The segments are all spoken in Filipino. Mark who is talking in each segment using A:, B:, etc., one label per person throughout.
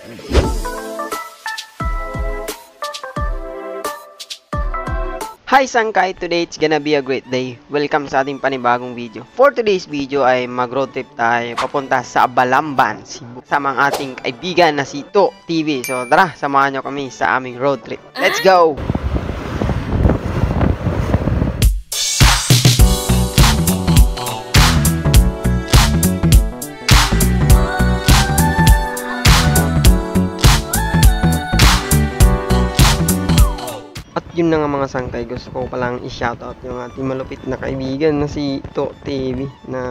A: Hi Sangkay! Today it's gonna be a great day. Welcome sa ating panibagong video. For today's video ay mag-road trip tayo papunta sa Balamban, Cebu. Kasama ang ating kaibigan na si To TV. So tara, samahan nyo kami sa aming road trip. Let's go! Yun na nga mga sangkay, gusto ko palang i-shoutout yung ating malupit na kaibigan na si To TV na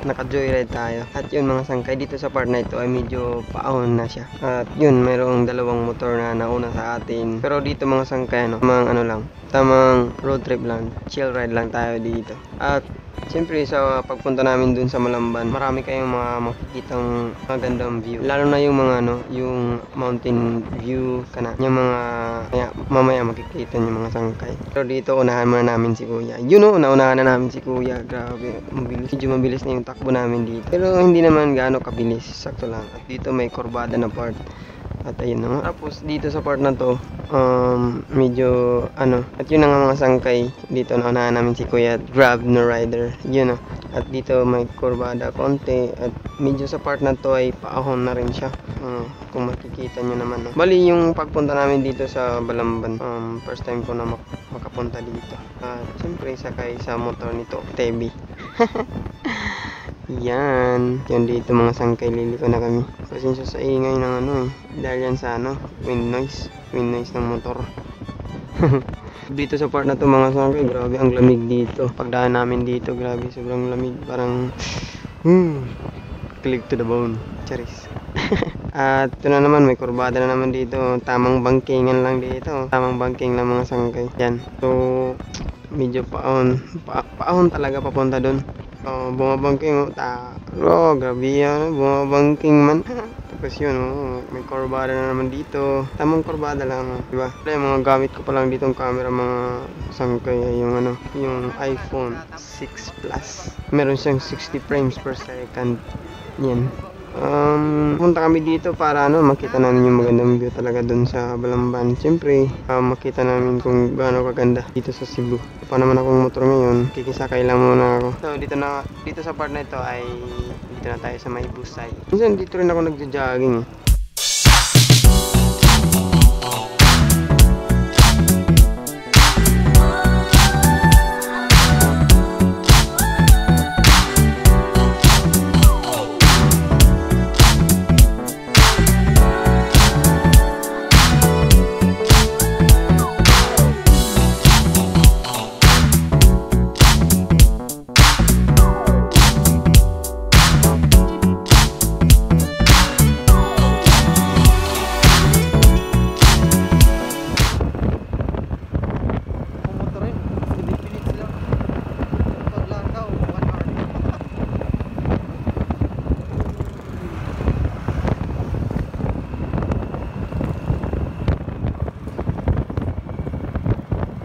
A: naka-joyride tayo. At yun mga sangkay, dito sa part na ito ay medyo paahon na siya. At yun, mayroong dalawang motor na nauna sa atin. Pero dito mga sangkay, tamang road trip lang, chill ride lang tayo dito. At siyempre sa pagpunta namin dun sa Balamban, marami kayong mga makikitang magandang view. Lalo na yung mga yung mountain view kana. Yung mga mamaya makikita niyo mga sangkay. Pero dito unahan muna namin si Kuya. Unahan na namin si Kuya. Grabe, mabilis. Medyo mabilis na yung takbo namin dito. Pero hindi naman gaano kabilis, sakto lang. At dito may kurbada na part. At ayun na nga. Tapos dito sa part na to, medyo at yun na nga mga sangkay, dito na unahan namin si Kuya, grab no rider, yun na. At dito may kurbada konti, at medyo sa part na to ay paahon na rin siya, kung makikita nyo naman, no? Bali yung pagpunta namin dito sa Balamban, first time ko na makapunta dito. At siyempre sakay sa motor nito, Tebi. Yan dito mga sangkay, liliko na kami. Pasensya sa ingay ng dahil yan sa wind noise ng motor. Dito sa part na to mga sangkay, grabe ang lamig dito. Pagdaan namin dito, grabe sobrang lamig, parang click to the bone, charis. At ito na naman, may kurbada na naman dito, tamang bangkingan lang dito, tamang bangking lang mga sangkay. Yan, so medyo paahon talaga papunta dun. Bumabangking, grabe yan, bumabangking man. Tapos yun, may kurbada na naman dito, tamang kurbada lang, diba? Yung mga gamit ko pa lang dito ang camera mga sangkay, yung iPhone 6 Plus, meron siyang 60 frames per second. Yan. Punta kami dito para makita namin yung magandang view talaga dun sa Balamban. Siyempre, makita namin kung gaano kaganda dito sa Cebu. Pa naman akong motor ngayon, kikisakay lang muna ako. So dito sa part na ito ay dito na tayo sa may Busay. Minsan dito rin ako nagja-jogging.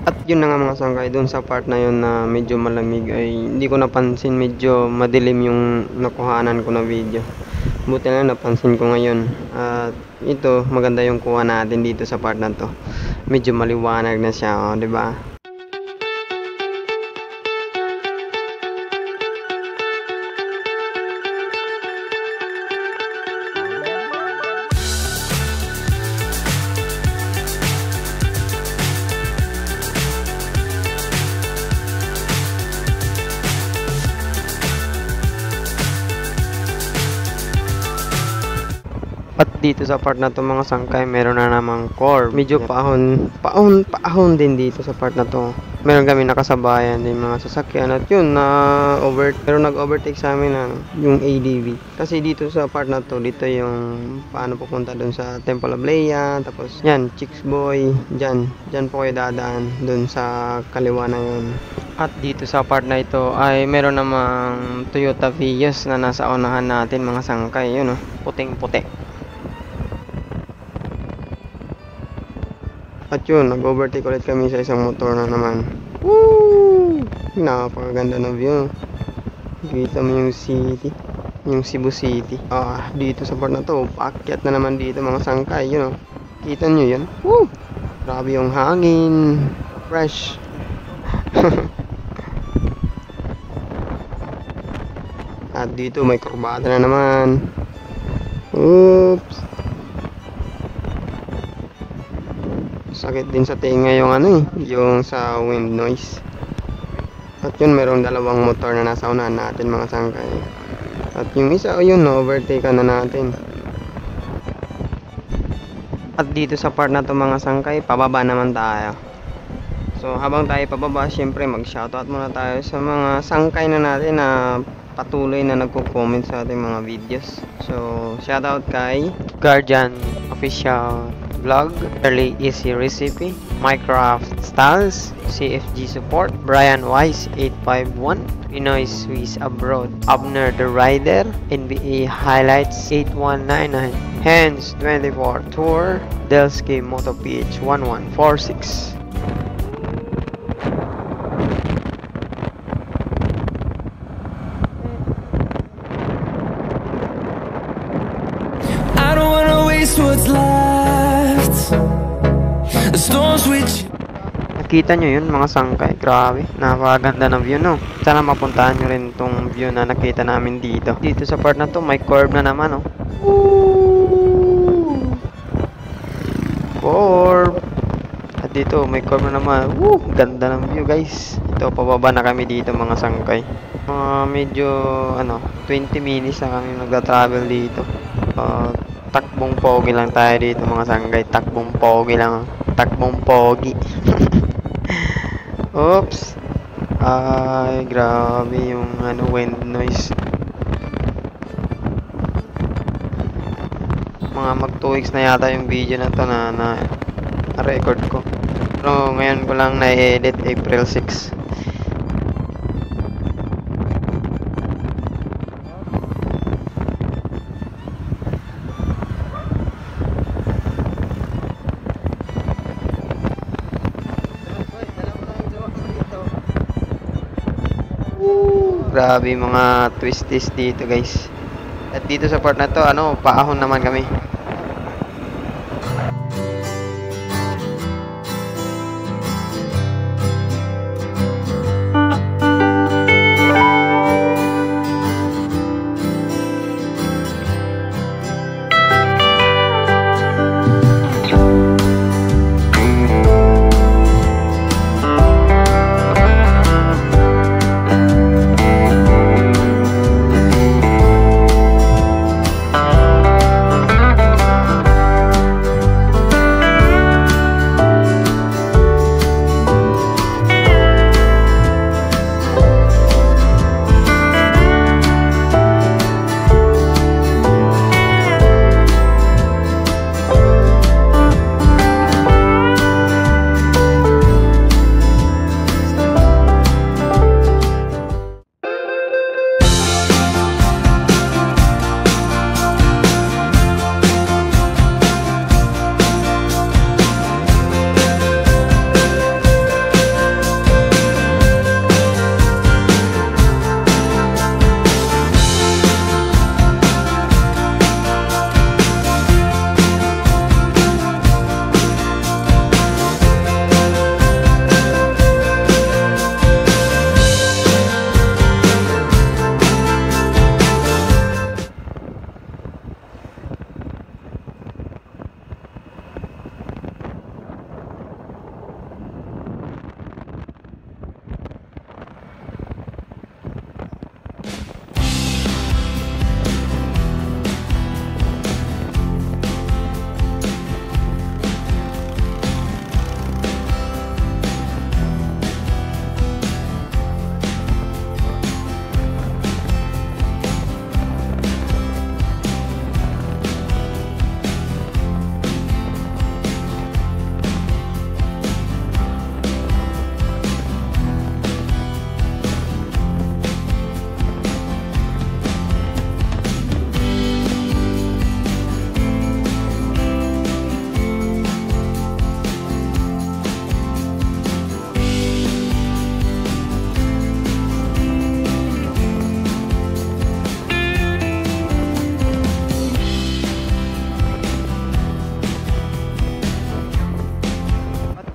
A: At yun na nga mga sangkay, dun sa part na yun na medyo malamig ay hindi ko napansin, medyo madilim yung nakuhanan ko na video. Buti na napansin ko ngayon. At ito, maganda yung kuha natin dito sa part na to. Medyo maliwanag na siya, diba? At dito sa part na to mga sangkay, meron na namang core. Medyo paahon din dito sa part na to. Meron kami nakasabayan din mga sasakyan. At yun, pero nag-overtake sa amin yung ADV. Kasi dito sa part na to, dito yung paano pupunta dun sa Temple of Leia. Tapos yan, Chicks Boy. Dyan po kayo dadaan dun sa kaliwa na yun. At dito sa part na ito ay meron namang Toyota Vios na nasa unahan natin mga sangkay. Yun puting-puti. At yun, nag-overtake ulit kami sa isang motor na naman. Woo! Napakaganda ng view. Kita mo yung city. yung Cebu City. Dito sa part na to, paakyat na naman dito mga sangkay, yun o. Kita nyo yun? Woo! Grabe yung hangin. Fresh. At dito may kurbada na naman. Oops. Sakit din sa tinga yung yung sa wind noise. At yun, merong dalawang motor na nasa unahan natin mga sangkay. At yung isa, yun, overtake na natin. At dito sa part na to mga sangkay, pababa naman tayo. So habang tayo pababa, syempre mag-shoutout muna tayo sa mga sangkay na natin na patuloy na nagko-comment sa ating mga videos. So shoutout kay Guardian Official Vlog, Early Easy Recipe, Minecraft Styles, CFG Support, Brian Wise 851, Pinoy Swiss Abroad, Abner the Rider, NBA Highlights 8199, Hands 24 Tour, Delski Moto PH 1146.
B: I don't wanna waste what's left. The storms which
A: Nakita nyo yun mga sangkay, grabe, napakaganda ng view no. Sana mapuntahan nyo rin tong view na nakita namin dito. Dito sa part na to, may curve na naman oh. Curve. At dito, may curve na naman. Ganda ng view guys. Ito, pababa na kami dito mga sangkay. Medyo 20 minutes na kami nagta-travel dito. Takbong pogi lang tayo dito mga sangkay. Takbong pogi lang. Takbong pogi. Oops. Ay, grabe yung wind noise. Mga mag 2 weeks na yata yung video na to na record ko. Pero ngayon ko lang na-edit April 6. Grabe mga twisties dito guys. At dito sa part na to, paahon naman kami.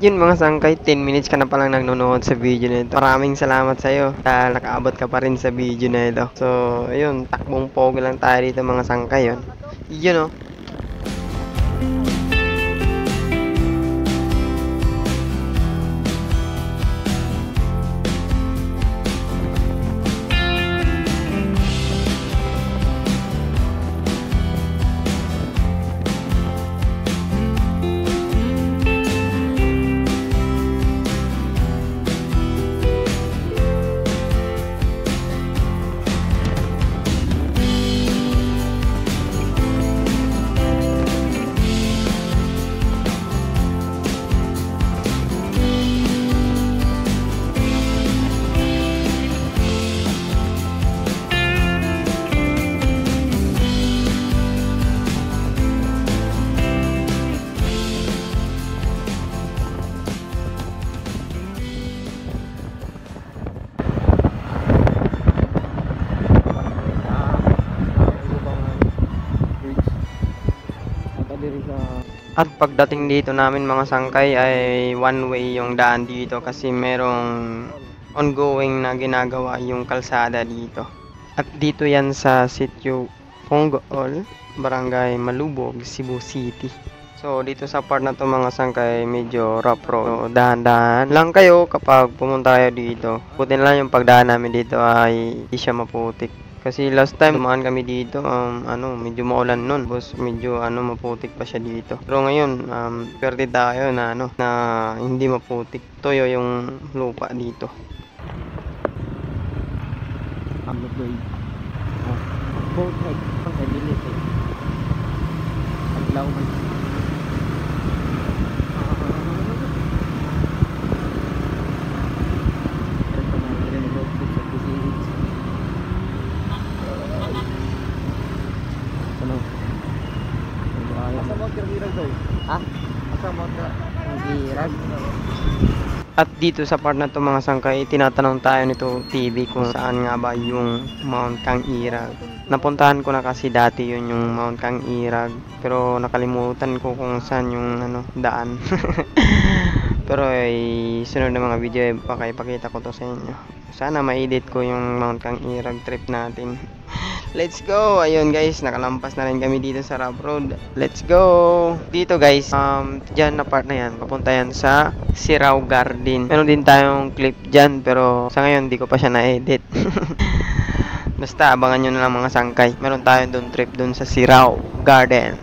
A: yun mga sangkay, 10 minutes ka na palang nanonood sa video na ito. Maraming salamat sa'yo dahil nakaabot ka pa rin sa video na ito. So, ayun, takbong pogo lang tayo dito mga sangkay yun. Yun oh. At pagdating dito namin mga sangkay ay one way yung daan dito kasi merong ongoing na ginagawa yung kalsada dito. At dito yan sa sitio Pongool, Barangay Malubog, Cebu City. So dito sa part na to mga sangkay medyo rough road. So, dahan-dahan lang kayo kapag pumunta kayo dito. Buti na lang yung pagdaan namin dito ay hindi siya maputik. Kasi last time dumaan kami dito, medyo maulan nun. Tapos medyo maputik pa siya dito. Pero ngayon, pwerte tayo na na hindi maputik. Toyo yung lupa dito. At dito sa part na to mga sangkay, tinatanong tayo nito TV kung saan nga ba yung Mount Kang Irag. Napuntahan ko na kasi dati yun yung Mount Kang Irag, pero nakalimutan ko kung saan yung daan. Pero sunod na mga video pakipakita ko to sa inyo. Sana ma-edit ko yung Mount Kang Irag trip natin. Let's go! Ayun guys, nakalampas na rin kami dito sa rough road. Let's go! Dito guys, dyan na part na yan, papunta yan sa Sirao Garden. Meron din tayong clip dyan, pero sa ngayon di ko pa siya na-edit. Basta abangan nyo na lang mga sangkay. Meron tayong doon trip doon sa Sirao Garden.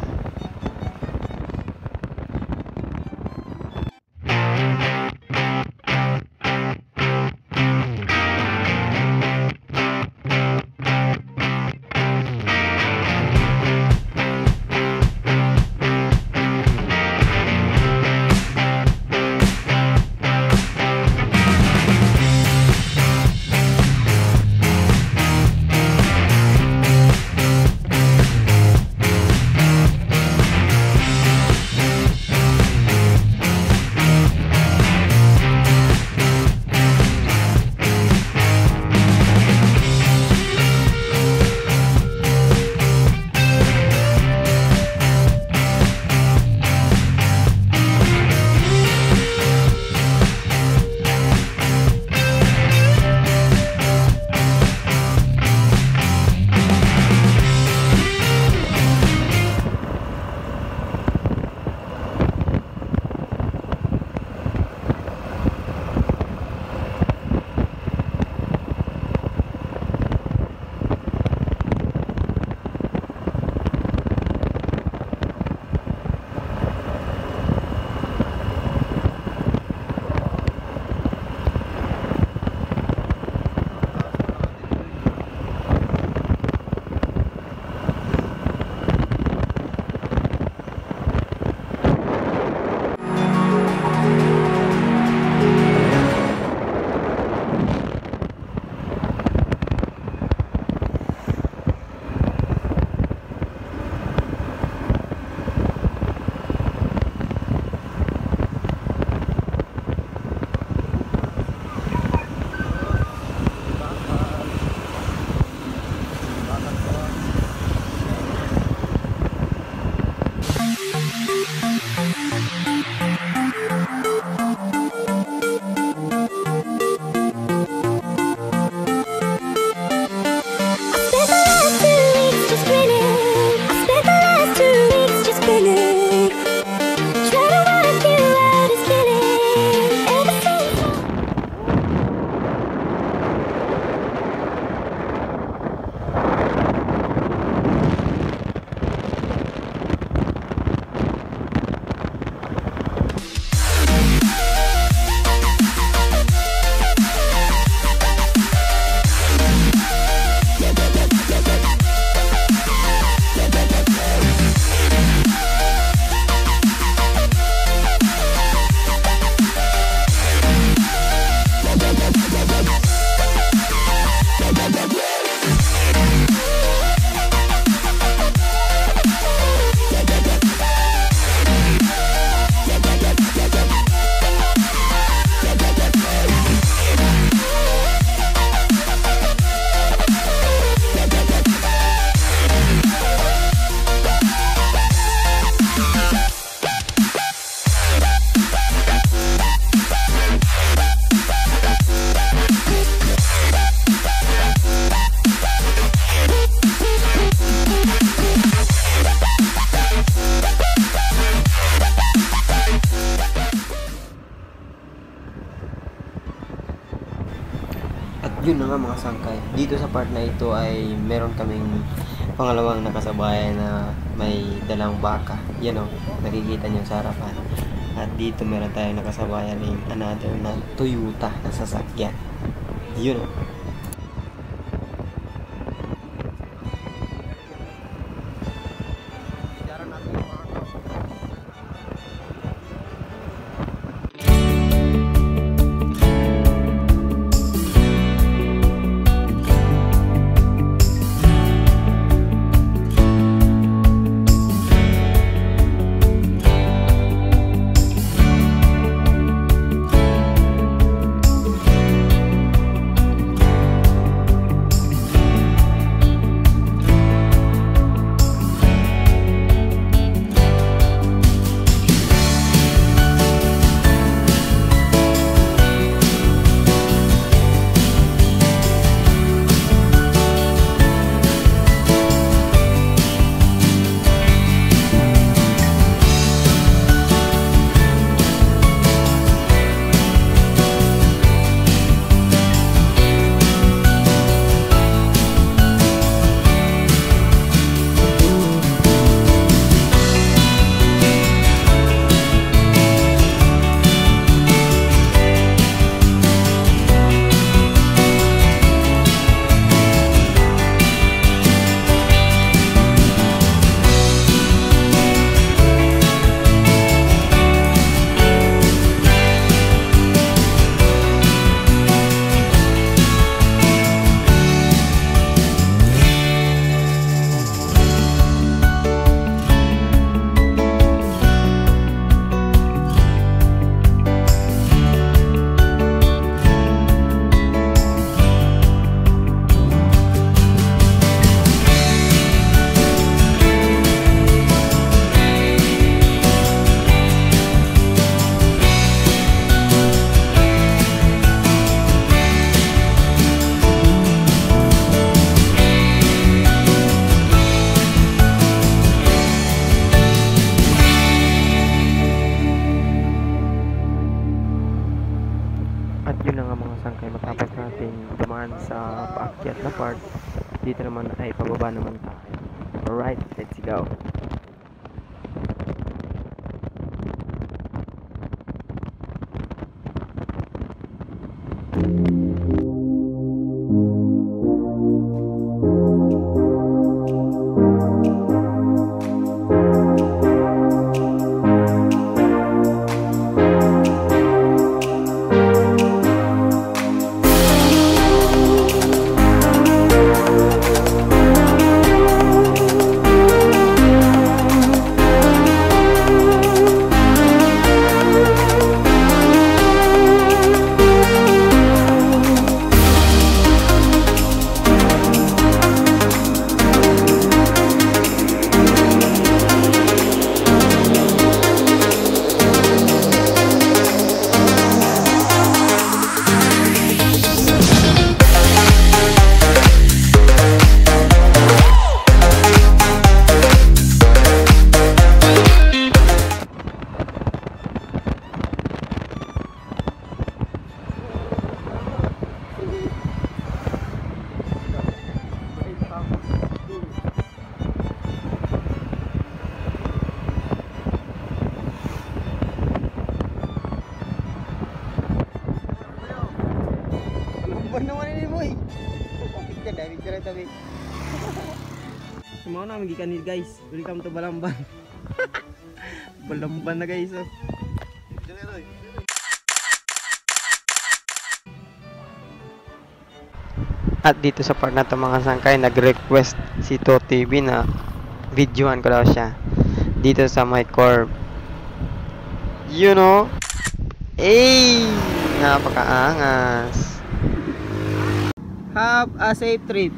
C: beginning. Try to work you out is killing. Ever since
A: At yun na nga mga sangkay, dito sa part na ito ay meron kaming pangalawang nakasabayan na may dalang baka. Yan o, nakikita nyo sa harapan. At dito meron tayong nakasabayan rin another na Toyota na sasakyan. Yun o. At yun na nga mga sangkay, matapos natin dumaan sa paakyat na part, dito naman ay pababa naman tayo. Alright, let's go. gabi. Sumaw na magikanid guys. Welcome to Balamban. Balamban na guys. Oh. At dito sa part na to mga sangkay, nag-request si To TV na videohan ko daw siya dito sa my corp. You know? Hey! Napakaangas. Have a safe trip.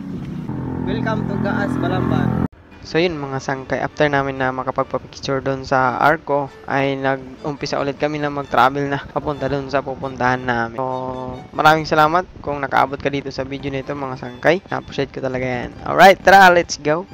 A: Welcome to Gaas, Balamban. So yun mga sangkay, after namin na makapagpa-picture doon sa Arco, ay nag-umpisa ulit kami na mag-travel na papunta doon sa pupuntahan namin. So maraming salamat kung nakaabot ka dito sa video nito mga sangkay. Na-appreciate ko talaga yan. Alright, tara, let's go!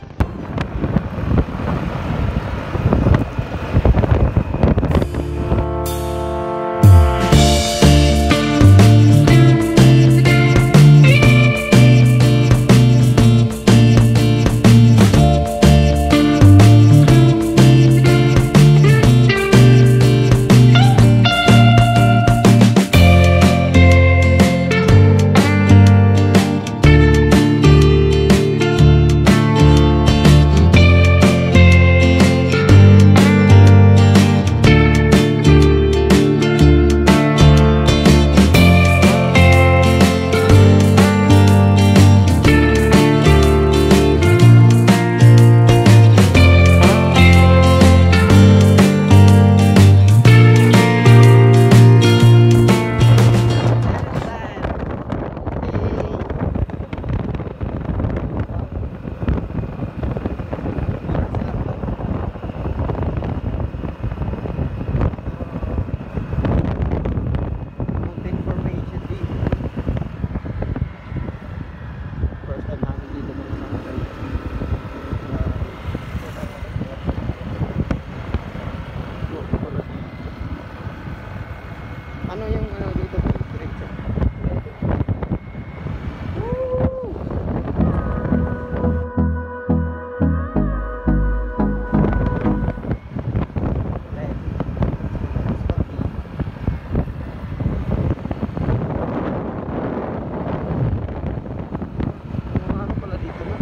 A: Ano yung ano dito? Diretso. Ano pala dito na?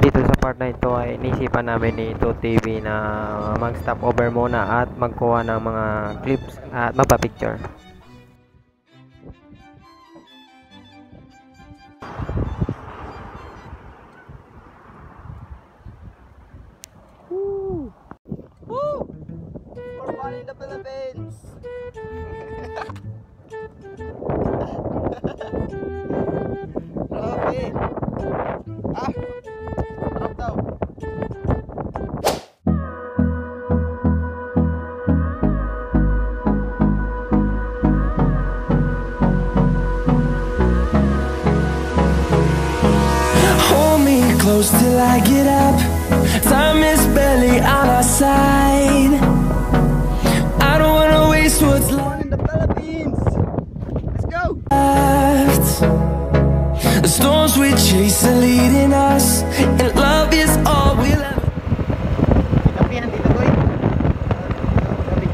A: Dito sa part na ito ay inisipan namin ni To TV na mag-stop over muna at magkuha ng mga clips at magpa-picture. Woo! Woo! For fun in the Philippines! Grabe! Ah! Harap daw!
B: Hold me close till I get up. Time is barely on our side. I don't wanna waste what's
A: Born in the Philippines! Let's go!
B: left. The storms we chase are leading us, and love is all we'll ever.
A: Kapihan dito boy. Gabi.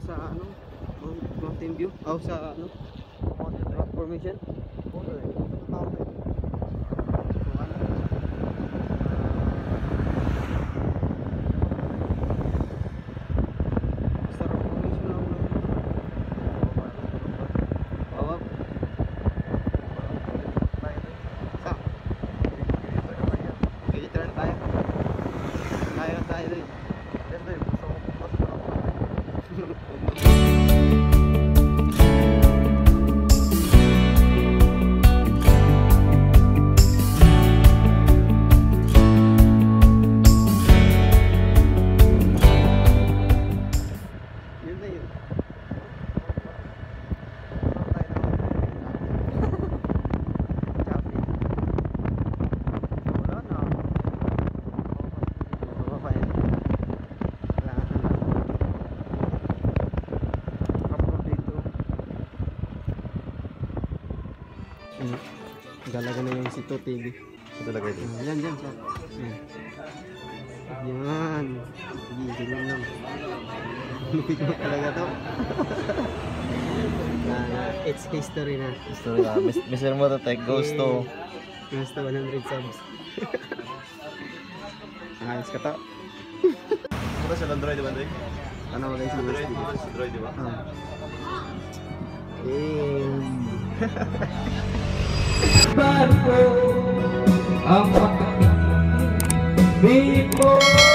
A: Sa ano? Mountain view? Oh, sa ano? Rock formation? Galaga na yung Sito TV.
D: Talaga ito.
A: Yan, yan, sir. Yan. Sige, tingnan lang. Lupit mo talaga to. It's history na.
D: Story na. Mr. Mototech goes to...
A: Goes to 100 subs. Ayos ka to.
D: Ano sa Android, di ba, Android?
A: Ano ba guys?
D: Android, sa Android, di ba?
B: Before